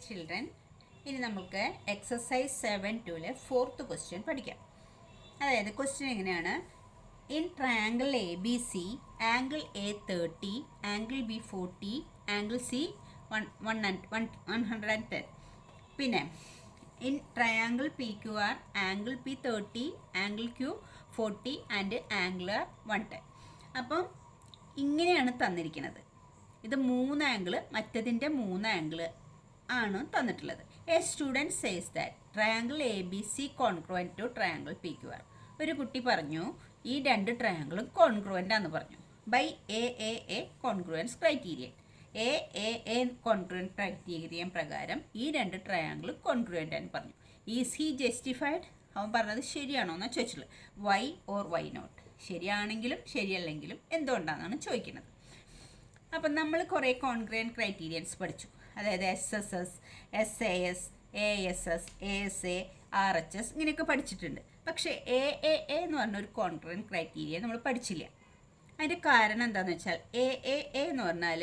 Children, ഇനി നമുക്ക് exercise 7-2 fourth question പഠിക്കാം. അതായത് ക്വസ്റ്റ്യൻ എങ്ങനെയാണ്? In triangle A B C angle A 30, angle B 40, angle C 110. പിന്നെ in triangle P Q R angle P 30, angle Q 40 and angle R 110. അപ്പം ഇങ്ങനെയാണ് തന്നിരിക്കുന്നത്. ഇത് 3 ആംഗിൾ, മറ്റതിൻ്റെ 3 ആംഗിൾ ആണ് തന്നിട്ടുള്ളത്. A student says that triangle A B C congruent to triangle P Q R. ഒരു കുട്ടി പറഞ്ഞു ഈ 2 ട്രയാങ്കിളും കോൺഗ്രുവൻ്റ് ആണെന്ന് പറഞ്ഞു. By a congruence criterion. A congruent criterion പ്രകാരം ഈ 2 ട്രയാങ്കിളും കോൺഗ്രുവൻ്റ് ആണെന്ന് പറഞ്ഞു. Is he justified? അവൻ പറഞ്ഞത് ശരിയാണോ എന്നാണ് ചോദിച്ചുള്ളത്. Why or why not? ശരിയാണെങ്കിലും ശരിയല്ലെങ്കിലും എന്തുകൊണ്ടാണെന്നാണ് ചോദിക്കുന്നത്. അപ്പം നമ്മൾ കുറേ കോൺഗ്രുവൻറ്റ് ക്രൈറ്റീരിയൻസ് പഠിച്ചു. അതായത് SSS, SAS, ASS, ASA, RHS ഇങ്ങനെയൊക്കെ പഠിച്ചിട്ടുണ്ട്. പക്ഷേ AAA എന്ന് പറഞ്ഞൊരു കോൺഗ്രുവൻറ്റ് ക്രൈറ്റീരിയ നമ്മൾ പഠിച്ചില്ല. അതിൻ്റെ കാരണം എന്താണെന്ന് വെച്ചാൽ AAA എന്ന് പറഞ്ഞാൽ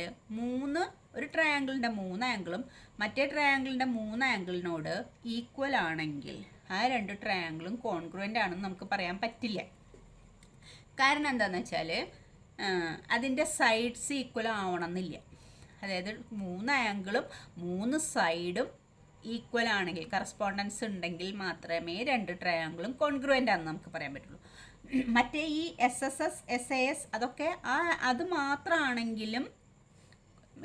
ഒരു ട്രയാങ്കിളിൻ്റെ 3 ആംഗിളും മറ്റേ ട്രയാങ്കിളിൻ്റെ 3 ആംഗിളിനോട് ഈക്വൽ ആണെങ്കിൽ ആ 2 ട്രയാങ്കിളും കോൺഗ്രുവൻ്റ് ആണെന്ന് നമുക്ക് പറയാൻ പറ്റില്ല. കാരണം എന്താണെന്ന് വെച്ചാൽ അതിൻ്റെ സൈഡ്സ് ഈക്വൽ ആവണമെന്നില്ല. അതായത് 3 ആംഗിളും 3 സൈഡും ഈക്വൽ ആണെങ്കിൽ, കറസ്പോണ്ടൻസ് ഉണ്ടെങ്കിൽ മാത്രമേ 2 ട്രയാങ്കിളും കോൺഗ്രുവൻ്റ് ആണെന്ന് നമുക്ക് പറയാൻ പറ്റുള്ളൂ. മറ്റേ ഈ SSS, SAS അതൊക്കെ അത് മാത്രമാണെങ്കിലും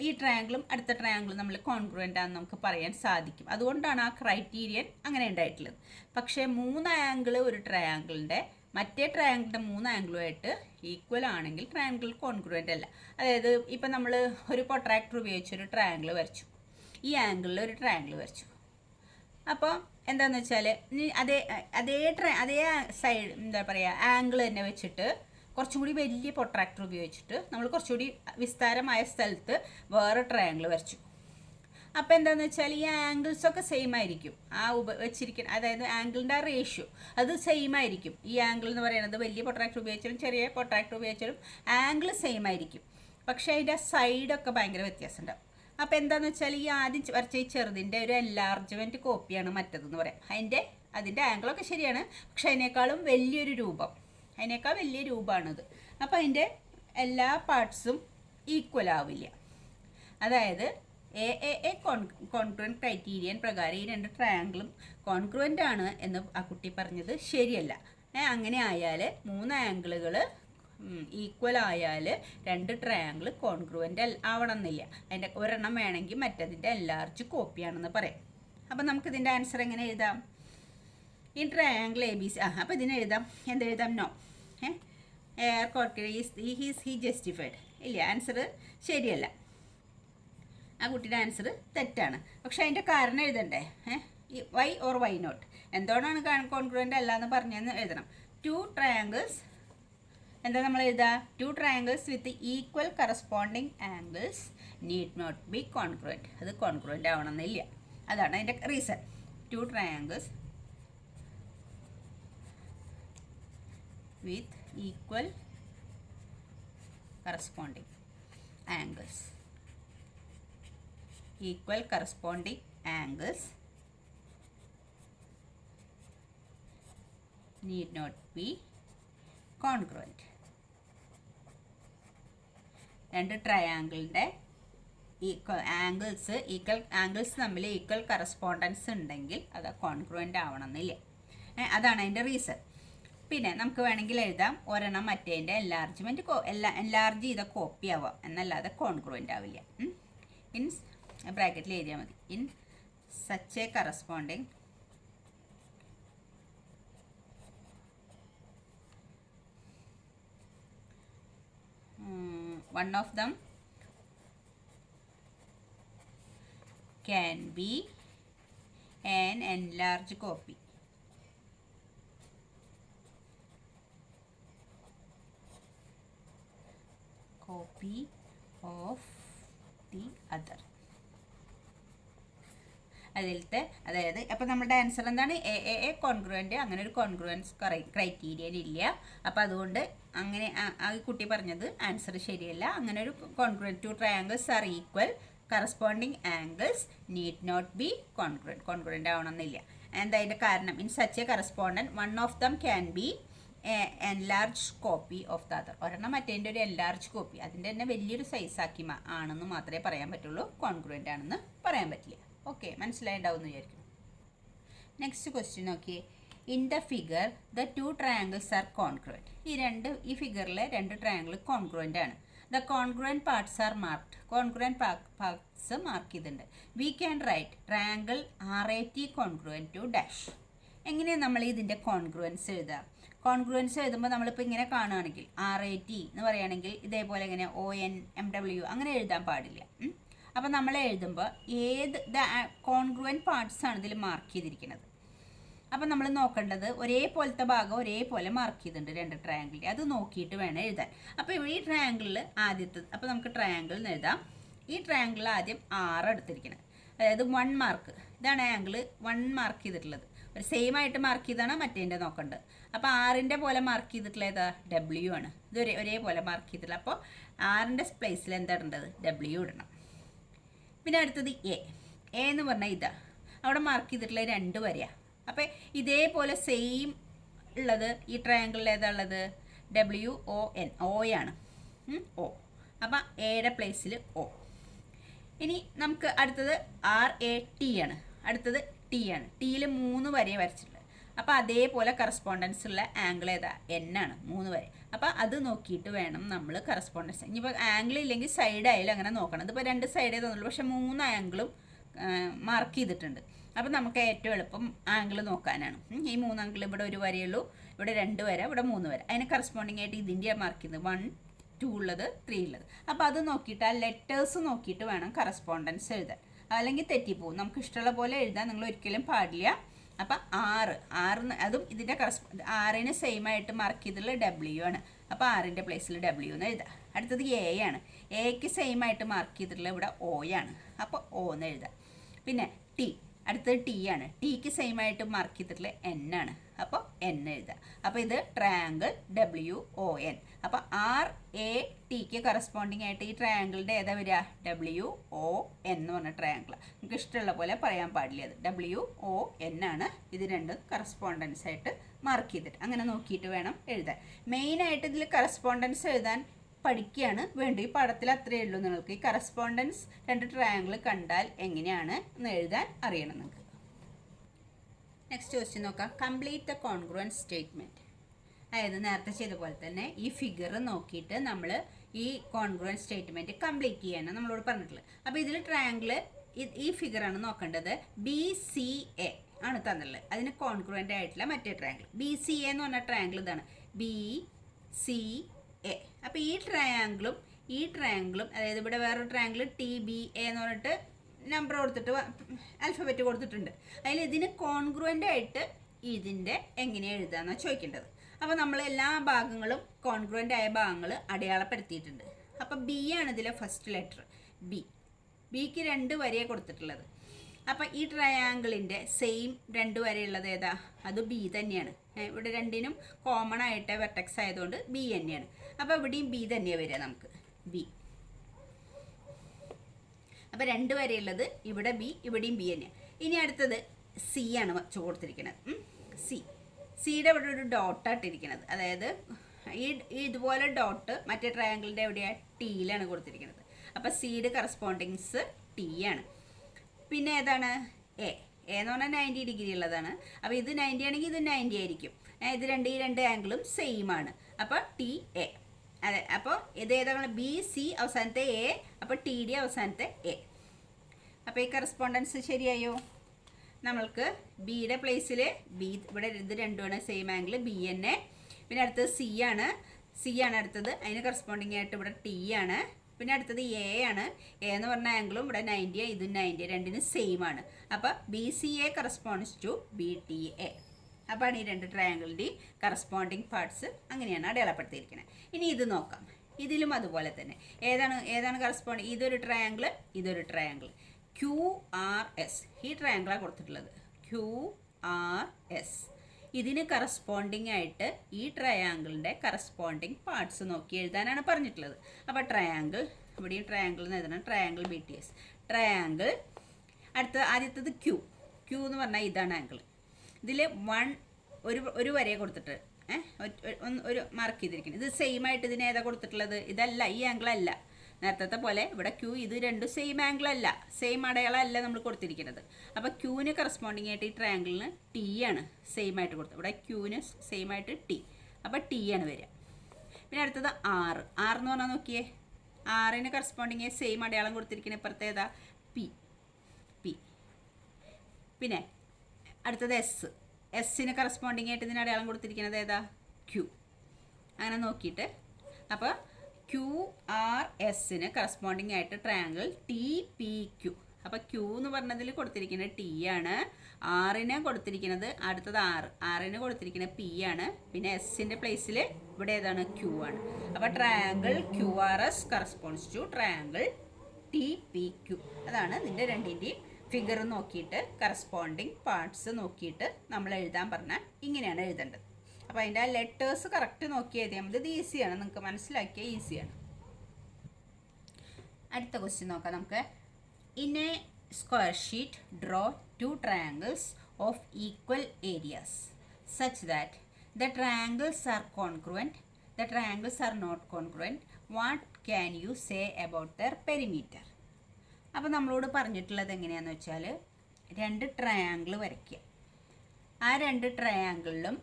ഈ ട്രയാങ്കിളും അടുത്ത ട്രയാങ്കിളും നമ്മൾ കോൺഗ്രുവൻ്റ് ആണെന്ന് നമുക്ക് പറയാൻ സാധിക്കും. അതുകൊണ്ടാണ് ആ ക്രൈറ്റീരിയൻ അങ്ങനെ ഉണ്ടായിട്ടുള്ളത്. പക്ഷേ 3 ആംഗിൾ ഒരു ട്രയാങ്കിളിൻ്റെ മറ്റേ ട്രയാങ്കിളിൻ്റെ 3 ആംഗിളുമായിട്ട് ഈക്വൽ ആണെങ്കിൽ ട്രയാങ്കിൾ കോൺഗ്രുവൻ്റ് അല്ല. അതായത് ഇപ്പം നമ്മൾ ഒരു പ്രൊട്രാക്ടർ ഉപയോഗിച്ചൊരു ട്രയാങ്കിൾ വരച്ചു, ഈ ആംഗിളിൽ ഒരു ട്രയാങ്കിൾ വരച്ചു. അപ്പോൾ എന്താണെന്ന് വെച്ചാൽ അതേ സൈഡ് എന്താ പറയുക ആംഗിൾ തന്നെ വെച്ചിട്ട് കുറച്ചും കൂടി വലിയ പ്രൊട്രാക്ടർ ഉപയോഗിച്ചിട്ട് നമ്മൾ കുറച്ചുകൂടി വിസ്താരമായ സ്ഥലത്ത് വേറെ ട്രയാങ്കിൾ വരച്ചു. അപ്പോൾ എന്താണെന്ന് വെച്ചാൽ ഈ ആംഗിൾസൊക്കെ സെയിം ആയിരിക്കും. വെച്ചിരിക്കുന്ന അതായത് ആംഗിളിൻ്റെ ആ റേഷ്യോ അത് സെയിം ആയിരിക്കും. ഈ ആംഗിൾ എന്ന് പറയുന്നത് വലിയ പ്രൊട്രാക്ടർ ഉപയോഗിച്ചാലും ചെറിയ പ്രൊട്രാക്ടർ ഉപയോഗിച്ചാലും ആംഗിൾ സെയിം ആയിരിക്കും. പക്ഷേ അതിൻ്റെ സൈഡൊക്കെ ഭയങ്കര വ്യത്യാസമുണ്ടാവും. അപ്പോൾ എന്താണെന്ന് വെച്ചാൽ ഈ ആദ്യം വരച്ച ഈ ചെറുതിൻ്റെ ഒരു എൻലാർജ്മെൻറ്റ് കോപ്പിയാണ് മറ്റതെന്ന് പറയാം. അതിൻ്റെ ആംഗിളൊക്കെ ശരിയാണ്, പക്ഷെ അതിനേക്കാൾ വലിയ രൂപമാണിത്. അപ്പോൾ അതിൻ്റെ എല്ലാ പാർട്സും ഈക്വൽ ആവില്ല. അതായത് AAA കോൺഗ്രുവൻറ്റ് ക്രൈറ്റീരിയൻ പ്രകാരം ഈ 2 ട്രയാങ്കിളും കോൺഗ്രുവൻ്റ് ആണ് എന്ന് ആ കുട്ടി പറഞ്ഞത് ശരിയല്ല. അങ്ങനെ ആയാൽ 3 ആംഗിളുകൾ ഈക്വൽ ആയാൽ 2 ട്രയാങ്കിൾ കോൺഗ്രുവൻ്റ് ആവണമെന്നില്ല. അതിൻ്റെ ഒരെണ്ണം വേണമെങ്കിൽ മറ്റതിൻ്റെ എൻലാർജ് കോപ്പിയാണെന്ന് പറയാം. അപ്പോൾ നമുക്കിതിൻ്റെ ആൻസർ എങ്ങനെ എഴുതാം? ഈ ട്രയാങ്കിൾ ABC. അപ്പോൾ ഇതിന് എന്തെഴുതാം? നോ. ഹി ജസ്റ്റിഫൈഡ് ഇല്ല, ആൻസർ ശരിയല്ല. ആ കുട്ടിയുടെ ആൻസർ തെറ്റാണ്. പക്ഷെ അതിൻ്റെ കാരണം എഴുതണ്ടേ? Why or why not? എന്തുകൊണ്ടാണ് കോൺഗ്രുവൻ്റ് അല്ല എന്ന് പറഞ്ഞതെന്ന് എഴുതണം. 2 ട്രയാങ്കിൾസ് എന്താ നമ്മൾ എഴുതുക? 2 triangles with equal corresponding angles need not be congruent. അത് കോൺഗ്രുവൻ്റ് ആവണമെന്നില്ല. അതാണ് അതിൻ്റെ reason. 2 triangles with equal corresponding angles need not be congruent. 2 ട്രയാങ്കിളിൻ്റെ ഈക്വൽ ആംഗിൾസ് തമ്മിൽ ഈക്വൽ കറസ്പോണ്ടൻസ് ഉണ്ടെങ്കിൽ അത് കോൺഗ്രുവൻ്റ് ആവണമെന്നില്ല. അതാണ് അതിൻ്റെ റീസൺ. പിന്നെ നമുക്ക് വേണമെങ്കിൽ എഴുതാം ഒരെണ്ണം മറ്റേതിൻ്റെ എൻലാർജ് ചെയ്ത കോപ്പി ആവാം, എന്നല്ലാതെ കോൺഗ്രുവൻ്റ് ആവില്ല. ഇൻ ബ്രാക്കറ്റിൽ എഴുതിയാൽ മതി. In such A corresponding one of them can be an enlarged copy. Of the other. അതായത് അപ്പോൾ നമ്മുടെ ആൻസർ എന്താണ്? AAA congruent. അങ്ങനെ ഒരു കോൺഗ്രുവൻസ് ക്രൈറ്റീരിയൻ ഇല്ല. അപ്പോൾ അതുകൊണ്ട് അങ്ങനെ ആ കുട്ടി പറഞ്ഞത് ആൻസർ ശരിയല്ല. അങ്ങനെ ഒരു congruent 2 triangles are equal corresponding angles need not be congruent ആവണമെന്നില്ല. എന്താ അതിൻ്റെ കാരണം? In such a correspondent one of them can be enlarge copy of the other. ഒരെണ്ണം മറ്റേൻ്റെ ഒരു എൻലാർജ് കോപ്പി, അതിൻ്റെ തന്നെ വലിയൊരു സൈസാക്കി ആണെന്ന് മാത്രമേ പറയാൻ പറ്റുള്ളൂ, കോൺഗ്രുവൻ്റ് ആണെന്ന് പറയാൻ പറ്റില്ല. ഓക്കെ, മനസ്സിലായിട്ടുണ്ടാവും എന്ന് വിചാരിക്കുന്നു. നെക്സ്റ്റ് ക്വസ്റ്റ്യൻ നോക്കിയേ. In the figure the two triangles are congruent. ഈ ഫിഗറിലെ രണ്ട് ട്രയാങ്കിൾ കോൺഗ്രുവൻ്റ് ആണ്. The congruent parts are marked. Congruent parts mark ചെയ്തിട്ടുണ്ട്. We can write triangle RAT congruent to dash. എങ്ങനെയാണ് നമ്മൾ ഇതിൻ്റെ കോൺഗ്രുവൻസ് എഴുതുക? കോൺഗ്രുവൻസ് എഴുതുമ്പോൾ നമ്മളിപ്പോൾ ഇങ്ങനെ കാണുകയാണെങ്കിൽ RAT എന്ന് പറയുകയാണെങ്കിൽ ഇതേപോലെ ഇങ്ങനെ ONMW അങ്ങനെ എഴുതാൻ പാടില്ല. അപ്പോൾ നമ്മൾ എഴുതുമ്പോൾ ഏത് കോൺഗ്രുവൻ്റ് പാർട്സ് ആണ് ഇതിൽ മാർക്ക് ചെയ്തിരിക്കുന്നത്. അപ്പം നമ്മൾ നോക്കേണ്ടത് ഒരേപോലത്തെ ഭാഗം ഒരേപോലെ മാർക്ക് ചെയ്തിട്ടുണ്ട് രണ്ട് ട്രയാങ്കിളിൽ, അത് നോക്കിയിട്ട് വേണം എഴുതാൻ. അപ്പോൾ ഈ ട്രയാങ്കിളിൽ ആദ്യത്തെ, അപ്പോൾ നമുക്ക് ട്രയാങ്കിൾ എന്ന് എഴുതാം. ഈ ട്രയാങ്കിളിൽ ആദ്യം 6 എടുത്തിരിക്കുന്നത്, അതായത് 1 മാർക്ക്. ഇതാണ് ആംഗിൾ 1 മാർക്ക് ചെയ്തിട്ടുള്ളത്. ഒരു സെയിം ആയിട്ട് മാർക്ക് ചെയ്താണ് മറ്റേൻ്റെ നോക്കേണ്ടത്. അപ്പോൾ 6ൻ്റെ പോലെ മാർക്ക് ചെയ്തിട്ടുള്ള ഏതാ? W ആണ്. ഇത് ഒരേപോലെ മാർക്ക് ചെയ്തിട്ടുള്ള. അപ്പോൾ 6ൻ്റെ പ്ലേസിൽ എന്താ ഇടേണ്ടത്? W ഇടണം. പിന്നെ അടുത്തത് A എന്ന് പറഞ്ഞാൽ ഇതാ, അവിടെ മാർക്ക് ചെയ്തിട്ടുള്ള 2 വരെയാണ്. അപ്പോൾ ഇതേപോലെ സെയിം ഉള്ളത് ഈ ട്രയാങ്കിളിൽ ഏതാ ഉള്ളത്? WON, ഓയാണ്. O. അപ്പം എയുടെ പ്ലേസിൽ O. ഇനി നമുക്ക് അടുത്തത് RAT ആണ്. അടുത്തത് T ആണ്. ടിയിൽ 3 വരെ വരച്ചിട്ടുള്ളത്. അപ്പോൾ അതേപോലെ കറസ്പോണ്ടൻസ് ഉള്ള ആംഗിൾ ഏതാ? N ആണ്, 3 വരെ. അപ്പോൾ അത് നോക്കിയിട്ട് വേണം നമ്മൾ കറസ്പോണ്ടൻസ്. ഇനിയിപ്പോൾ ആംഗിൾ ഇല്ലെങ്കിൽ സൈഡ് ആയാലും അങ്ങനെ നോക്കണം. ഇതിപ്പോൾ 2 സൈഡേ തോന്നുള്ളൂ, പക്ഷേ 3 ആംഗിളും മാർക്ക് ചെയ്തിട്ടുണ്ട്. അപ്പം നമുക്ക് ഏറ്റവും എളുപ്പം ആംഗിൾ നോക്കാനാണ്. ഈ 3 ആംഗിൾ ഇവിടെ 1 വരെയുള്ളൂ, ഇവിടെ 2 വരെ, ഇവിടെ 3 വരെ. അതിന് കറസ്പോണ്ടിങ് ആയിട്ട് ഇതിൻ്റെ മാർക്ക് ചെയ്യുന്നത് 1, 2 ഉള്ളത്, 3 ഉള്ളത്. അപ്പോൾ അത് നോക്കിയിട്ട് ആ ലെറ്റേഴ്സ് നോക്കിയിട്ട് വേണം കറസ്പോണ്ടൻസ് എഴുതാൻ, അല്ലെങ്കിൽ തെറ്റിപ്പോവും. നമുക്ക് ഇഷ്ടമുള്ള പോലെ എഴുതാൻ നിങ്ങൾ ഒരിക്കലും പാടില്ല. അപ്പം 6 അതും ഇതിൻ്റെ ആറിന് സെയിം ആയിട്ട് മാർക്ക് ചെയ്തിട്ടുള്ള W ആണ്. അപ്പോൾ 6ൻ്റെ പ്ലേസിൽ W എന്ന് എഴുതാം. അടുത്തത് A ആണ്. എക്ക് സെയിം ആയിട്ട് മാർക്ക് ചെയ്തിട്ടുള്ള ഇവിടെ O ആണ്. അപ്പോൾ O എന്ന് എഴുതാം. പിന്നെ T, അടുത്തത് T ആണ്. ടിക്ക് സെയിം ആയിട്ട് മാർക്ക് ചെയ്തിട്ടുള്ള N ആണ്. അപ്പോൾ N എഴുതാം. അപ്പോൾ ഇത് ട്രയാങ്കിൾ WON. അപ്പോൾ RATക്ക് കറസ്പോണ്ടിങ് ആയിട്ട് ഈ ട്രയാങ്കിളിൻ്റെ ഏതാ വരിക? WON എന്ന് പറഞ്ഞ ട്രയാങ്കിൾ. നമുക്ക് ഇഷ്ടമുള്ള പോലെ പറയാൻ പാടില്ല. അത് WON ആണ്. ഇത് രണ്ടും കറസ്പോണ്ടൻസ് ആയിട്ട് മാർക്ക് ചെയ്തിട്ട് അങ്ങനെ നോക്കിയിട്ട് വേണം എഴുതാൻ. മെയിനായിട്ട് ഇതിൽ കറസ്പോണ്ടൻസ് എഴുതാൻ പഠിക്കുകയാണ് വേണ്ടത്. ഈ പടത്തിൽ അത്രയേ ഉള്ളൂ. നിങ്ങൾക്ക് ഈ കറസ്പോണ്ടൻസ് രണ്ട് ട്രയാങ്കിൾ കണ്ടാൽ എങ്ങനെയാണ് എന്ന് എഴുതാൻ അറിയണം നിങ്ങൾക്ക്. നെക്സ്റ്റ് ക്വസ്റ്റ്യൻ നോക്കാം. Complete the congruence statement. അതായത് നേരത്തെ ചെയ്ത പോലെ തന്നെ ഈ ഫിഗർ നോക്കിയിട്ട് നമ്മൾ ഈ കോൺഗ്രുവൻസ് സ്റ്റേറ്റ്മെൻറ്റ് കംപ്ലീറ്റ് ചെയ്യാനാണ് നമ്മളോട് പറഞ്ഞിട്ടുള്ളത്. അപ്പോൾ ഇതിൽ ട്രയാങ്കിൾ ഈ ഫിഗറാണ് നോക്കേണ്ടത്. BCA ആണ് തന്നിട്ടുള്ളത്. അതിന് കോൺഗ്രുവൻ്റ് ആയിട്ടുള്ള മറ്റേ ട്രയാങ്കിൾ BCA എന്ന് പറഞ്ഞ ട്രയാങ്കിൾ ഇതാണ്, BCA. അപ്പോൾ ഈ ട്രയാങ്കിളും അതായത് ഇവിടെ വേറൊരു ട്രയാങ്കിൾ TBA എന്ന് പറഞ്ഞിട്ട് നമ്പർ കൊടുത്തിട്ട് ആൽഫബറ്റ് കൊടുത്തിട്ടുണ്ട്. അതിൽ ഇതിന് കോൺഗ്രുവൻ്റ് ആയിട്ട് ഇതിൻ്റെ എങ്ങനെയാണ് എഴുതാമെന്നാണ് ചോദിക്കേണ്ടത്. അപ്പോൾ നമ്മൾ എല്ലാ ഭാഗങ്ങളും കോൺഗ്രുവൻ്റ് ആയ ഭാഗങ്ങൾ അടയാളപ്പെടുത്തിയിട്ടുണ്ട്. അപ്പോൾ B ആണ് ഇതിലെ ഫസ്റ്റ് ലെറ്റർ. ബിക്ക് 2 വരെയാണ് കൊടുത്തിട്ടുള്ളത്. അപ്പോൾ ഈ ട്രയാങ്കിളിൻ്റെ സെയിം 2 വരെയുള്ളത് ഏതാ? അത് B തന്നെയാണ്. ഇവിടെ രണ്ടിനും കോമൺ ആയിട്ട് വെർട്ടെക്സ് ആയതുകൊണ്ട് B തന്നെയാണ്. അപ്പോൾ ഇവിടെയും B തന്നെയാണ് വരിക നമുക്ക്, B. അപ്പോൾ 2 വരെയുള്ളത് ഇവിടെ B, ഇവിടെയും B തന്നെയാണ്. ഇനി അടുത്തത് C ആണ് കൊടുത്തിരിക്കുന്നത്. സിയുടെ ഇവിടെ ഒരു ഡോട്ടായിട്ടിരിക്കുന്നത്, അതായത് ഇതുപോലെ ഡോട്ട് മറ്റേ ട്രയാങ്കിളിൻ്റെ എവിടെയാണ്? ടിയിലാണ് കൊടുത്തിരിക്കുന്നത്. അപ്പോൾ സിയുടെ കറസ്പോണ്ടിങ്സ് T ആണ്. പിന്നെ ഏതാണ്? എ എന്ന് പറഞ്ഞാൽ 90 ഡിഗ്രി ഉള്ളതാണ്. അപ്പോൾ ഇത് 90 ആണെങ്കിൽ ഇത് 90 ആയിരിക്കും. ഈ രണ്ട് ആംഗിളും സെയിം ആണ്. അപ്പോൾ TA. അതെ, അപ്പോൾ ഇത് ഏതാണ്? BC അവസാനത്തെ A, അപ്പോൾ TD അവസാനത്തെ A. അപ്പോൾ ഈ കറസ്പോണ്ടൻസ് ശരിയായോ? നമ്മൾക്ക് ബിയുടെ പ്ലേസിൽ B, ഇവിടെ ഇത് രണ്ടുമാണ് സെയിം ആംഗിൾ, B തന്നെ. പിന്നെ അടുത്തത് C ആണ് അടുത്തത്. അതിന് കറസ്പോണ്ടിങ് ആയിട്ട് ഇവിടെ T ആണ്. പിന്നെ അടുത്തത് A ആണ്. A എന്ന് പറഞ്ഞ ആംഗിളും ഇവിടെ 90, ഇതും 90, രണ്ടിനും സെയിം ആണ്. അപ്പോൾ BCA കറസ്പോണ്ട്സ് ടു BTA. അപ്പോൾ ഈ രണ്ട് ട്രയാങ്കിളിൻ്റെയും കറസ്പോണ്ടിങ് പാർട്സ് അങ്ങനെയാണ് അടയാളപ്പെടുത്തിയിരിക്കുന്നത്. ഇനി ഇത് നോക്കാം. ഇതിലും അതുപോലെ തന്നെ ഏതാണ് കറസ്പോണ്ടിങ്? ഇതൊരു ട്രയാങ്കിൾ QRS. ഈ ട്രയാങ്കിളാണ് കൊടുത്തിട്ടുള്ളത്, QRS. ഇതിന് കറസ്പോണ്ടിങ് ആയിട്ട് ഈ ട്രയാങ്കിളിൻ്റെ കറസ്പോണ്ടിങ് പാർട്സ് നോക്കി എഴുതാനാണ് പറഞ്ഞിട്ടുള്ളത്. അപ്പോൾ ട്രയാങ്കിൾ ഇവിടെ ട്രയാങ്കിൾ എന്ന് എഴുതണം, triangle B T S. Triangle ആദ്യത്തത് ക്യൂ. ക്യൂ എന്ന് പറഞ്ഞാൽ ഇതാണ് ആംഗിൾ. ഇതിൽ ഒരു വരയെ കൊടുത്തിട്ട് ഒരു മാർക്ക് ചെയ്തിരിക്കുന്നത്. ഇത് സെയിം ആയിട്ട് ഇതിന് ഏതാ കൊടുത്തിട്ടുള്ളത്? ഇതല്ല, ഈ ആംഗിൾ അല്ല. നേരത്തെ പോലെ ഇവിടെ ക്യൂ ഇത് രണ്ടും സെയിം ആംഗിൾ അല്ല, സെയിം അടയാളമല്ല നമ്മൾ കൊടുത്തിരിക്കുന്നത്. അപ്പോൾ ക്യൂവിന് കറസ്പോണ്ടിങ് ആയിട്ട് ഈ ട്രയാങ്കിളിന് ടി ആണ് സെയിം ആയിട്ട് കൊടുത്തത്. ഇവിടെ ക്യൂവിന് സെയിം ആയിട്ട് ടി, അപ്പോൾ ടി ആണ് വരിക. പിന്നെ അടുത്തത് ആറ്. എന്ന് പറഞ്ഞാൽ നോക്കിയേ, ആറിന് കറസ്പോണ്ടിങ് സെയിം അടയാളം കൊടുത്തിരിക്കുന്നത് ഇപ്പുറത്തെ ഏതാ? പി. പിന്നെ അടുത്തത് എസ്സിന് കറസ്പോണ്ടിങ് ആയിട്ട് ഇതിന് അടയാളം കൊടുത്തിരിക്കുന്നത് ഏതാ? ക്യൂ. അങ്ങനെ നോക്കിയിട്ട് അപ്പോൾ ക്യൂ ആർ എസ്സിന് കറസ്പോണ്ടിങ് ആയിട്ട് ട്രയാങ്കിൾ ടി പി ക്യൂ. അപ്പോൾ ക്യൂ എന്ന് പറഞ്ഞതിൽ കൊടുത്തിരിക്കുന്നത് ടി ആണ്, ആറിന് കൊടുത്തിരിക്കുന്നത് അടുത്തത് ആറിന് കൊടുത്തിരിക്കുന്നത് പി ആണ്, പിന്നെ എസ്സിൻ്റെ പ്ലേസിൽ ഇവിടെ ഏതാണ്? ക്യൂ ആണ്. അപ്പോൾ triangle Q R S corresponds to triangle T P Q. അതാണ് ഇതിൻ്റെ രണ്ടിൻ്റെയും ഫിഗർ നോക്കിയിട്ട് കറസ്പോണ്ടിങ് പാർട്സ് നോക്കിയിട്ട് നമ്മൾ എഴുതാൻ പറഞ്ഞാൽ ഇങ്ങനെയാണ് എഴുതേണ്ടത്. അപ്പോൾ അതിൻ്റെ ആ ലെറ്റേഴ്സ് കറക്റ്റ് നോക്കി എഴുതിയാൽ മതി. ഇത് ഈസിയാണ്, നിങ്ങൾക്ക് മനസ്സിലാക്കിയാൽ ഈസിയാണ്. അടുത്ത ക്വസ്റ്റ്യൻ നോക്കാം നമുക്ക്. In A square sheet draw 2 triangles of equal areas such that the triangles are congruent, the triangles are not congruent. What can you say about their perimeter? അപ്പോൾ നമ്മളോട് പറഞ്ഞിട്ടുള്ളത് എങ്ങനെയാണെന്ന് വെച്ചാൽ 2 ട്രയാങ്കിൾ വരയ്ക്കുക. ആ 2 ട്രയാങ്കിളിലും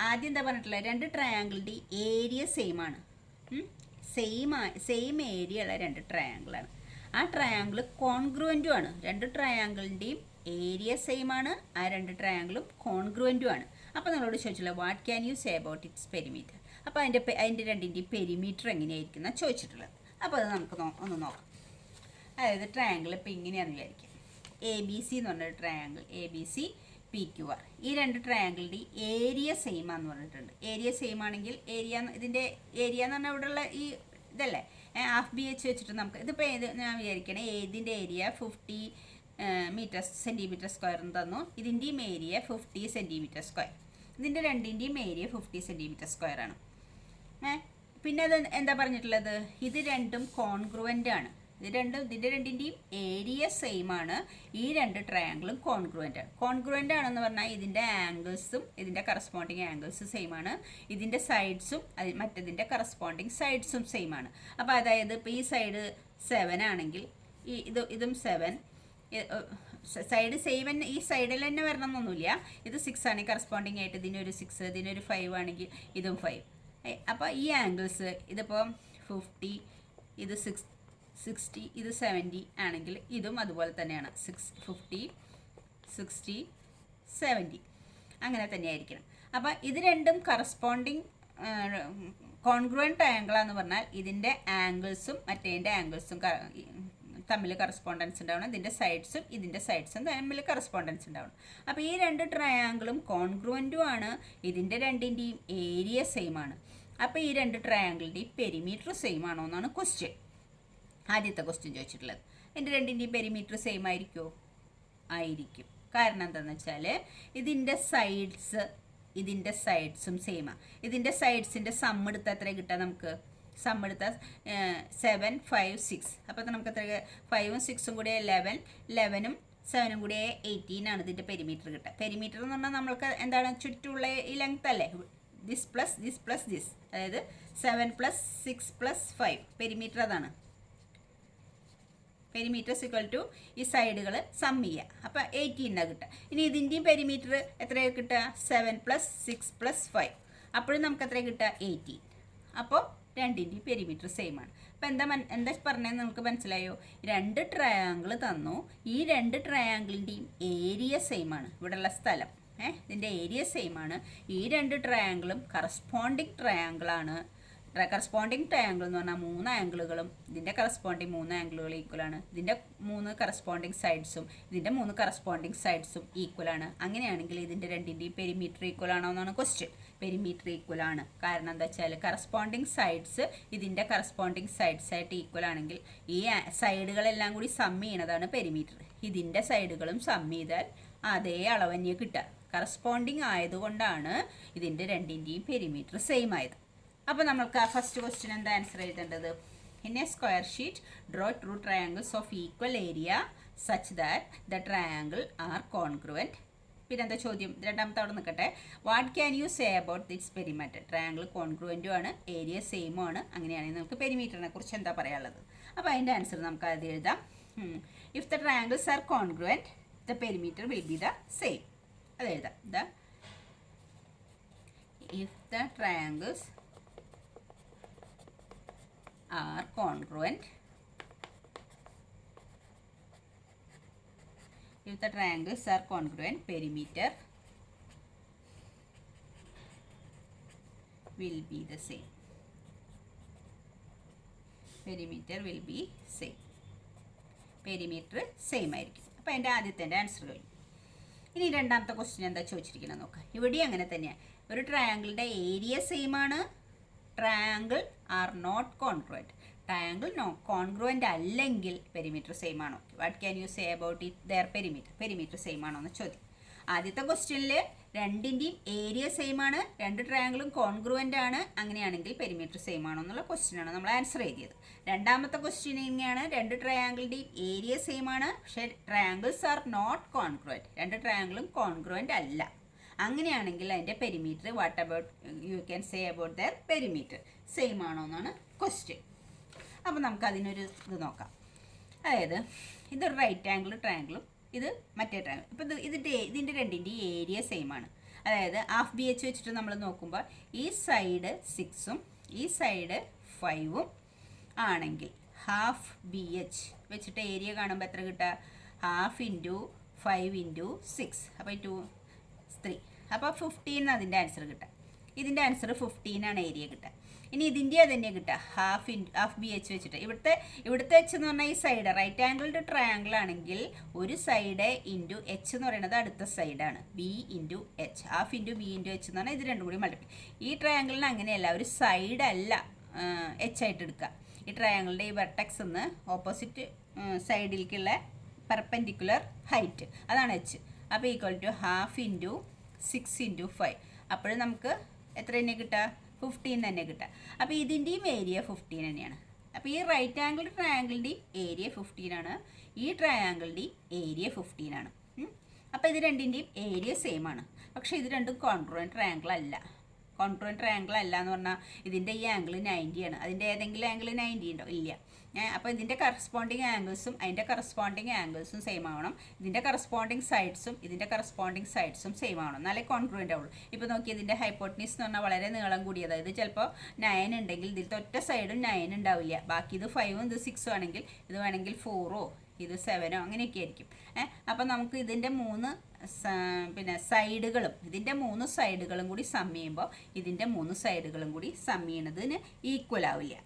ആദ്യം എന്താ പറഞ്ഞിട്ടുള്ളത്? 2 ട്രയാങ്കിളിൻ്റെ ഏരിയ സെയിം ആണ്, സെയിം ഏരിയ ഉള്ള 2 ട്രയാങ്കിളാണ്. ആ ട്രയാങ്കിൾ കോൺഗ്രുവൻറ്റും ആണ്. 2 ട്രയാങ്കിളിൻ്റെയും ഏരിയ സെയിം ആണ്, ആ 2 ട്രയാങ്കിളും കോൺഗ്രുവൻറ്റും ആണ്. അപ്പോൾ നമ്മളോട് ചോദിച്ചില്ല what can you say about it's perimeter. അപ്പോൾ അതിൻ്റെ രണ്ടിൻ്റെയും പെരിമീറ്റർ എങ്ങനെയായിരിക്കും എന്നാണ് ചോദിച്ചിട്ടുള്ളത്. അപ്പോൾ അത് നമുക്ക് ഒന്ന് നോക്കാം. അതായത് ട്രയാങ്കിൾ ഇപ്പോൾ ഇങ്ങനെയാണെന്ന് വിചാരിക്കാം. എ ബി സി എന്ന് പറഞ്ഞൊരു triangle, A B C P Q R. ഈ 2 ട്രയാങ്കിളിൻ്റെ ഏരിയ സെയിം ആണെന്ന് പറഞ്ഞിട്ടുണ്ട്. ഏരിയ സെയിം ആണെങ്കിൽ ഇതിൻ്റെ ഏരിയ എന്ന് പറഞ്ഞാൽ ഇവിടെയുള്ള ഈ ഇതല്ലേ ഹാഫ് ബി എച്ച് വെച്ചിട്ട് നമുക്ക് ഇതിപ്പോൾ ഞാൻ വിചാരിക്കണേ ഇതിൻ്റെ ഏരിയ 50 സെൻറ്റിമീറ്റർ സ്ക്വയർ എന്ന് തന്നു. ഇതിൻ്റെയും ഏരിയ 50 സെൻറ്റിമീറ്റർ സ്ക്വയർ. ഇതിൻ്റെ രണ്ടിൻ്റെയും ഏരിയ 50 സെൻറ്റിമീറ്റർ സ്ക്വയർ ആണ്. പിന്നെ അത് എന്താ പറഞ്ഞിട്ടുള്ളത്? ഇത് രണ്ടും കോൺഗ്രുവൻ്റ് ആണ്. ഇതിൻ്റെ രണ്ടിൻ്റെയും ഏരിയ സെയിം ആണ്. ഈ 2 ട്രയാങ്കിളും കോൺഗ്രുവൻ്റ് ആണ്. കോൺഗ്രുവൻ്റ് ആണെന്ന് പറഞ്ഞാൽ ഇതിൻ്റെ ആംഗിൾസും ഇതിൻ്റെ കറസ്പോണ്ടിങ് ആംഗിൾസ് സെയിം ആണ്. ഇതിൻ്റെ സൈഡ്സും മറ്റതിൻ്റെ കറസ്പോണ്ടിങ് സൈഡ്സും സെയിം ആണ്. അപ്പോൾ അതായത് ഇപ്പോൾ ഈ സൈഡ് 7 ആണെങ്കിൽ ഇതും 7, സൈഡ് സെയിം തന്നെ, ഈ സൈഡിൽ തന്നെ വരണം എന്നൊന്നുമില്ല. ഇത് 6 ആണ് കറസ്പോണ്ടിങ് ആയിട്ട്, ഇതിനൊരു 6, ഇതിനൊരു 5 ആണെങ്കിൽ ഇതും 5. അപ്പോൾ ഈ ആംഗിൾസ് ഇതിപ്പോൾ 50, ഇത് 60, ഇത് 70 ആണെങ്കിൽ ഇതും അതുപോലെ തന്നെയാണ്. 50, 60, 70 അങ്ങനെ തന്നെ ആയിരിക്കണം. അപ്പോൾ ഇത് രണ്ടും കറസ്പോണ്ടിങ് കോൺഗ്രുവൻ്റ് ട്രയാങ്കിളാന്ന് പറഞ്ഞാൽ ഇതിൻ്റെ ആംഗിൾസും മറ്റേതിൻ്റെ ആംഗിൾസും തമ്മിൽ കറസ്പോണ്ടൻസ് ഉണ്ടാവണം. ഇതിൻ്റെ സൈഡ്സും തമ്മിൽ കറസ്പോണ്ടൻസ് ഉണ്ടാവണം. അപ്പോൾ ഈ 2 ട്രയാങ്കിളും കോൺഗ്രുവൻറ്റും ആണ്. ഇതിൻ്റെ രണ്ടിൻ്റെയും ഏരിയ സെയിം ആണ്. അപ്പോൾ ഈ 2 ട്രയാങ്കിളിൻ്റെയും പെരിമീറ്റർ സെയിം ആണോ എന്നാണ് ക്വസ്റ്റ്യൻ. ആദ്യത്തെ ക്വസ്റ്റ്യൻ ചോദിച്ചിട്ടുള്ളത്. ഇതിൻ്റെ രണ്ടിൻ്റെയും പെരിമീറ്റർ സെയിം ആയിരിക്കുമോ? ആയിരിക്കും. കാരണം എന്താണെന്ന് വെച്ചാൽ ഇതിൻ്റെ സൈഡ്സും സെയിമാണ്. ഇതിൻ്റെ സൈഡ്സിൻ്റെ സം എടുത്താൽ എത്ര കിട്ടുക നമുക്ക്? സം എടുത്താൽ 7, 5, 6. അപ്പോൾ നമുക്ക് എത്ര? 5ഉം 6ഉം കൂടി 11, 11ഉം 7ഉം കൂടി 18 ആണ് ഇതിൻ്റെ പെരിമീറ്റർ കിട്ടുക. പെരിമീറ്റർ എന്ന് പറഞ്ഞാൽ നമ്മൾക്ക് എന്താണ്? ചുറ്റുള്ള ഈ ലെങ്ത് അല്ലേ? ദിസ് പ്ലസ് ദിസ്, അതായത് 7 + 6 + 5 പെരിമീറ്റർ അതാണ്. പെരിമീറ്റർ ഇക്വൽ ടു ഈ സൈഡുകൾ സം ചെയ്യുക. അപ്പോൾ 18 കിട്ടുക. ഇനി ഇതിൻ്റെയും പെരിമീറ്റർ എത്രയാണ് കിട്ടുക? 7 + 6 + 5. അപ്പോഴും നമുക്ക് എത്ര കിട്ടുക? 18. അപ്പോൾ രണ്ടിൻ്റെയും പെരിമീറ്റർ സെയിം ആണ്. അപ്പോൾ എന്താ പറഞ്ഞതെന്ന് നമുക്ക് മനസ്സിലായോ? 2 ട്രയാങ്കിൾ തന്നു. ഈ 2 ട്രയാങ്കിളിൻ്റെയും ഏരിയ സെയിം ആണ്. ഇവിടെയുള്ള സ്ഥലം ഇതിൻ്റെ ഏരിയ സെയിം ആണ്. ഈ 2 ട്രയാങ്കിളും കറസ്പോണ്ടിങ് ട്രയാങ്കിളാണ്. കറസ്പോണ്ടിങ് ട്രയാങ്കിൾ എന്ന് പറഞ്ഞാൽ 3 ആംഗിളുകളും ഇതിൻ്റെ കറസ്പോണ്ടിങ് 3 ആംഗിളുകൾ ഈക്വലാണ്. ഇതിൻ്റെ 3 കറസ്പോണ്ടിങ് സൈഡ്സും ഇതിൻ്റെ 3 കറസ്പോണ്ടിങ് സൈഡ്സും ഈക്വലാണ്. അങ്ങനെയാണെങ്കിൽ ഇതിൻ്റെ രണ്ടിൻ്റെയും പെരിമീറ്റർ ഈക്വൽ ആണോ എന്നാണ് ക്വസ്റ്റ്യൻ. പെരിമീറ്റർ ഈക്വൽ ആണ്. കാരണം എന്താ വെച്ചാൽ കറസ്പോണ്ടിങ് സൈഡ്സ് ഇതിൻ്റെ കറസ്പോണ്ടിങ് സൈഡ്സായിട്ട് ഈക്വൽ ആണെങ്കിൽ ഈ സൈഡുകളെല്ലാം കൂടി സം ചെയ്യണതാണ് പെരിമീറ്റർ. ഇതിൻ്റെ സൈഡുകളും സം ചെയ്താൽ അതേ അളവ് തന്നെ കിട്ടുക. കറസ്പോണ്ടിങ് ആയതുകൊണ്ടാണ് ഇതിൻ്റെ രണ്ടിൻ്റെയും പെരിമീറ്റർ സെയിം ആയത്. അപ്പോൾ നമ്മൾക്ക് ആ ഫസ്റ്റ് ക്വസ്റ്റ്യൻ എന്താ ആൻസർ എഴുതേണ്ടത്? In a square sheet, draw two triangles of equal area such that the triangle are congruent. പിന്നെ എന്താ ചോദ്യം? രണ്ടാമത്തെ അവിടെ നിൽക്കട്ടെ. What can you say about this perimeter? Triangle കോൺഗ്രുവൻറ്റും ആണ്, ഏരിയ സെയിമും ആണ്. അങ്ങനെയാണെങ്കിൽ നമുക്ക് പെരിമീറ്ററിനെ കുറിച്ച് എന്താ പറയാനുള്ളത്? അപ്പോൾ അതിൻ്റെ ആൻസർ നമുക്ക് അത് എഴുതാം. If the triangles R congruent, the perimeter will be the same. അത് എഴുതാം. If the triangles are congruent, perimeter will be the same. Perimeter will be same. Perimeter same ആയിരിക്കും. അപ്പോൾ അതിൻ്റെ ആദ്യത്തെ ആൻസർ കഴിഞ്ഞു. ഇനി രണ്ടാമത്തെ ക്വസ്റ്റ്യൻ എന്താ ചോദിച്ചിരിക്കുന്നത് നോക്കാം. ഇവിടെ അങ്ങനെ തന്നെയാണ്. ഒരു ട്രയാങ്കിളിൻ്റെ ഏരിയ സെയിം ആണ്. Triangle are not congruent. Triangle congruent അല്ലെങ്കിൽ പെരിമീറ്റർ സെയിം ആണോ? What can you say about it their perimeter same ആണോ എന്ന് ചോദ്യം. ആദ്യത്തെ ക്വസ്റ്റ്യനിൽ രണ്ടിൻ്റെയും ഏരിയ സെയിം ആണ്, രണ്ട് ട്രയാങ്കിളും കോൺഗ്രുവൻ്റ് ആണ്. അങ്ങനെയാണെങ്കിൽ പെരിമീറ്റർ സെയിം ആണോ എന്നുള്ള ക്വസ്റ്റ്യനാണ് നമ്മൾ ആൻസർ എഴുതിയത്. രണ്ടാമത്തെ ക്വസ്റ്റ്യൻ ഇങ്ങനെയാണ്. രണ്ട് ട്രയാങ്കിളുടെയും ഏരിയ സെയിം ആണ്, പക്ഷേ ട്രയാങ്കിൾസ് ആർ നോട്ട് കോൺഗ്രുവൻറ്റ്. രണ്ട് ട്രയാങ്കിളും കോൺഗ്രുവൻ്റ് അല്ല. അങ്ങനെയാണെങ്കിൽ അതിൻ്റെ perimeter what about you can say about their perimeter same ആണോ എന്നാണ് ക്വസ്റ്റ്യൻ. അപ്പോൾ നമുക്കതിനൊരു ഇത് നോക്കാം. അതായത് ഇതൊരു റൈറ്റ് ആംഗിൾ ട്രയാങ്കിളും ഇത് മറ്റേ ട്രയാങ്കിൾ. ഇപ്പോൾ ഇതിൻ്റെ രണ്ടിൻ്റെയും ഏരിയ സെയിം ആണ്. അതായത് ഹാഫ് ബി എച്ച് വെച്ചിട്ട് നമ്മൾ നോക്കുമ്പോൾ ഈ സൈഡ് 6ഉം ഈ സൈഡ് 5ഉം ആണെങ്കിൽ ഹാഫ് ബി എച്ച് വെച്ചിട്ട് ഏരിയ കാണുമ്പോൾ എത്ര കിട്ടുക? 1/2 × 5 × 6. അപ്പോൾ 3. അപ്പോൾ 15 അതിൻ്റെ ആൻസർ കിട്ടുക. ഇതിൻ്റെ ആൻസർ 15 ആണ് ഏരിയ കിട്ടുക. ഇനി ഇതിൻ്റെ തന്നെ കിട്ടുക ഹാഫ് ബി എച്ച് വെച്ചിട്ട്. ഇവിടുത്തെ എച്ച് എന്ന് പറഞ്ഞാൽ ഈ സൈഡ് റൈറ്റ് ആംഗിൾഡ് ട്രയാങ്കിൾ ആണെങ്കിൽ ഒരു സൈഡ് ഇൻറ്റു എച്ച് എന്ന് പറയുന്നത് അടുത്ത സൈഡാണ്. B into H, half into B into H എന്ന് പറഞ്ഞാൽ ഇത് രണ്ടും കൂടി മൾട്ടിപ്ലൈ. ഈ ട്രയാങ്കിളിന് അങ്ങനെയല്ല, ഒരു സൈഡല്ല എച്ച് ആയിട്ട് എടുക്കുക. ഈ ട്രയാങ്കിളിൻ്റെ ഈ വെർട്ടെക്സ് നിന്ന് ഓപ്പോസിറ്റ് സൈഡിലേക്കുള്ള പെർപെൻഡിക്കുലർ ഹൈറ്റ് അതാണ് എച്ച്. അപ്പോൾ ഈക്വൽ ടു 1/2 × 6 × 5. അപ്പോഴും നമുക്ക് എത്ര തന്നെ കിട്ടുക? 15 തന്നെ കിട്ടുക. അപ്പോൾ ഇതിൻ്റെയും ഏരിയ 15 തന്നെയാണ്. അപ്പോൾ ഈ റൈറ്റ് ആംഗിൾ ട്രയാങ്കിളിൻ്റെയും ഏരിയ 15 ആണ്, ഈ ട്രയാങ്കിളിൻ്റെയും ഏരിയ 15 ആണ്. അപ്പോൾ ഇത് രണ്ടിൻ്റെയും ഏരിയ സെയിം ആണ്. പക്ഷേ ഇത് രണ്ടും കോൺഗ്രുവൻറ്റ് ട്രയാങ്കിൾ അല്ല. കോൺഗ്രുവൻറ്റ് ട്രയാങ്കിൾ അല്ല എന്ന് പറഞ്ഞാൽ ഇതിൻ്റെ ഈ ആംഗിൾ 90 ആണ്. അതിൻ്റെ ഏതെങ്കിലും ആംഗിൾ 90 ഉണ്ടോ? ഇല്ല. അപ്പോൾ ഇതിൻ്റെ കറസ്പോണ്ടിങ് ആംഗിൾസും അതിൻ്റെ കറസ്പോണ്ടിങ് ആംഗിൾസും സെയിം ആവണം. ഇതിൻ്റെ കറസ്പോണ്ടിങ് സൈഡ്സും ഇതിൻ്റെ കറസ്പോണ്ടിങ് സൈഡ്സും സെയിം ആവണം, എന്നാലേ കോൺഗ്രുവൻ്റ് ആവുള്ളൂ. ഇപ്പോൾ നോക്കി, ഇതിൻ്റെ ഹൈപ്പോട്ടനീസ് എന്ന് പറഞ്ഞാൽ വളരെ നീളം കൂടിയത്. ഇത് ചിലപ്പോൾ 9 ഉണ്ടെങ്കിൽ ഇതിലത്തെ ഒറ്റ സൈഡും 9 ഉണ്ടാവില്ല. ബാക്കി ഇത് 5ഉം ഇത് 6ഉം ആണെങ്കിൽ ഇത് വേണമെങ്കിൽ 4ഓ ഇത് 7ഓ അങ്ങനെയൊക്കെ ആയിരിക്കും. അപ്പോൾ നമുക്ക് ഇതിൻ്റെ സൈഡുകളും ഇതിൻ്റെ 3 സൈഡുകളും കൂടി സം ചെയ്യുമ്പോൾ ഇതിൻ്റെ 3 സൈഡുകളും കൂടി സം ചെയ്യണതിന് ഈക്വൽ ആവില്ല.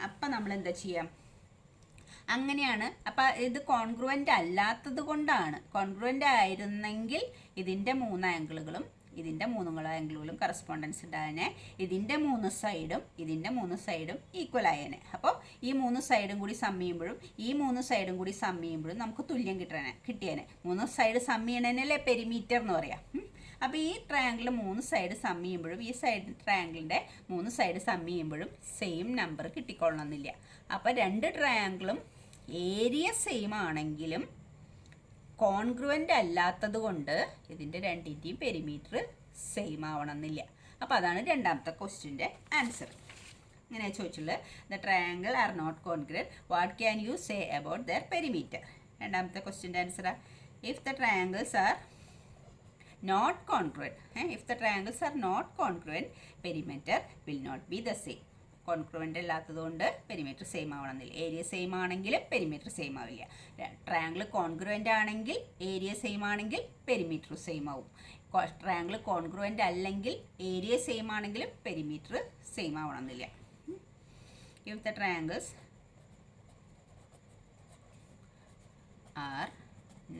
അപ്പം നമ്മൾ എന്താ ചെയ്യാം? അങ്ങനെയാണ്. അപ്പോൾ ഇത് കോൺഗ്രുവൻ്റ് അല്ലാത്തത് കൊണ്ടാണ്. കോൺഗ്രുവൻ്റ് ആയിരുന്നെങ്കിൽ ഇതിൻ്റെ 3 ആംഗിളുകളും ഇതിൻ്റെ 3 ആംഗിളുകളും കറസ്പോണ്ടൻസ് ഉണ്ടായേനെ. ഇതിൻ്റെ 3 സൈഡും ഇതിൻ്റെ 3 സൈഡും ഈക്വൽ ആയേനെ. അപ്പോൾ ഈ 3 സൈഡും കൂടി സം ചെയ്യുമ്പോഴും ഈ 3 സൈഡും കൂടി സം ചെയ്യുമ്പോഴും നമുക്ക് തുല്യം കിട്ടിയേനെ. 3 സൈഡ് സം ചെയ്യണേനല്ലേ പെരിമീറ്റർ എന്ന് പറയാം. അപ്പോൾ ഈ ട്രയാങ്കിൾ 3 സൈഡ് സം ചെയ്യുമ്പോഴും ഈ ട്രയാങ്കിളിൻ്റെ 3 സൈഡ് സം ചെയ്യുമ്പോഴും സെയിം നമ്പർ കിട്ടിക്കൊള്ളണമെന്നില്ല. അപ്പോൾ രണ്ട് ട്രയാങ്കിളും ഏരിയ സെയിം ആണെങ്കിലും കോൺഗ്രുവൻ്റ് അല്ലാത്തത് കൊണ്ട് ഇതിൻ്റെ രണ്ടിൻ്റെയും പെരിമീറ്റർ സെയിം ആവണമെന്നില്ല. അപ്പോൾ അതാണ് രണ്ടാമത്തെ ക്വസ്റ്റ്യൻ്റെ ആൻസർ. ഇങ്ങനെ ചോദിച്ചുള്ളത്, the triangle are not congruent, what can you say about their perimeter. രണ്ടാമത്തെ ക്വസ്റ്റ്യൻ്റെ ആൻസറാ if the triangles are not congruent. If the triangles are not congruent, perimeter will not be the same. Congruent അല്ലാത്തതുകൊണ്ട് perimeter same ആവണമെന്നില്ല. Area same ആണെങ്കിലും perimeter same ആവില്ല. Triangle congruent ആണെങ്കിൽ area same ആണെങ്കിൽ perimeter same ആവും. Triangle congruent അല്ലെങ്കിൽ area same ആണെങ്കിലും perimeter same ആവണമെന്നില്ല. If the triangles are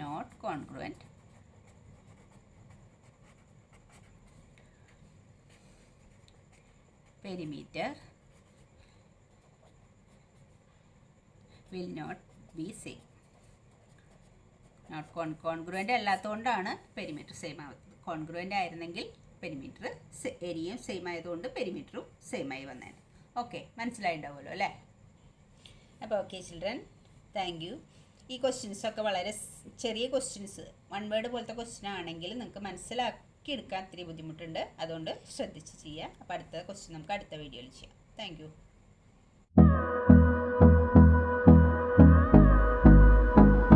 not congruent, perimeter will not be same. Not congruent അല്ലാത്തതുകൊണ്ടാണ് പെരിമീറ്റർ സെയിം ആവുന്നത്. കോൺഗ്രുവൻ്റ് ആയിരുന്നെങ്കിൽ പെരിമീറ്റർ ഏരിയയും സെയിം ആയതുകൊണ്ട് പെരിമീറ്ററും സെയിം ആയി വന്നേനെ. ഓക്കെ, മനസ്സിലായിട്ടുണ്ടാവുമല്ലോ അല്ലേ? അപ്പോൾ ഓക്കെ ചിൽഡ്രൻ, താങ്ക് യു. ഈ ക്വസ്റ്റ്യൻസൊക്കെ വളരെ ചെറിയ ക്വസ്റ്റ്യൻസ്, 1 വേർഡ് പോലത്തെ ക്വസ്റ്റ്യൻ ആണെങ്കിൽ നിങ്ങൾക്ക് മനസ്സിലാക്കി എടുക്കാൻ ഇത്തിരി ബുദ്ധിമുട്ടുണ്ട്. അതുകൊണ്ട് ശ്രദ്ധിച്ച് ചെയ്യുക. അപ്പോൾ അടുത്ത ക്വസ്റ്റ്യൻ നമുക്ക് അടുത്ത വീഡിയോയിൽ ചെയ്യാം. Thank you.